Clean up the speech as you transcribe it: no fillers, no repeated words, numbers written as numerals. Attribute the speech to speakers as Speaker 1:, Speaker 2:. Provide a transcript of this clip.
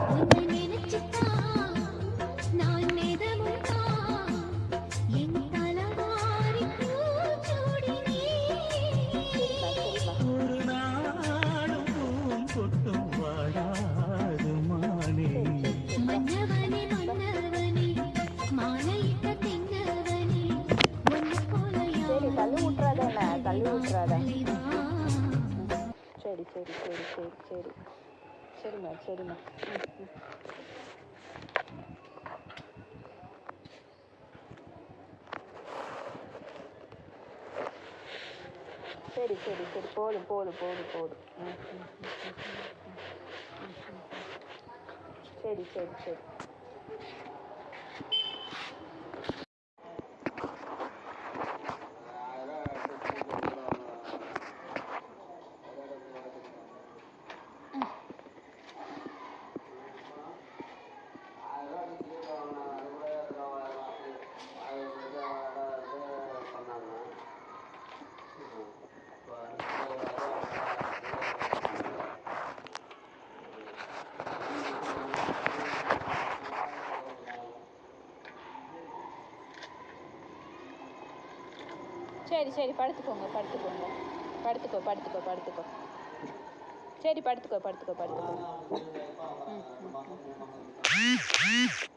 Speaker 1: உன்னை நினைச்சுத்தான் நான் மிதமுதான் என் தலவாரி பூச்சூடினேன்.
Speaker 2: ஒரு நாளும் பூங்கொட்டும் வாடாது மானே.
Speaker 1: மன்னவனே மன்னவனே மாலையிட்ட தென்னவனே உன்னை போல
Speaker 3: சரி தள்ளி விட்டுறாத என்ன தள்ளி விட்டுறாத.
Speaker 1: தலைவா.
Speaker 3: சரி சரி சரி சரி சரி சரிம்மா சரிம்மா. சரி சரி சரி போதும் போதும் போதும் போதும். சரி சரி சரி. சரி சரி படுத்துக்கோங்க படுத்துக்கோங்க. படுத்துக்கோ படுத்துக்கோ படுத்துக்கோ. சரி படுத்துக்கோ படுத்துக்கோ படுத்துக்கோ. ம் ம் ம்.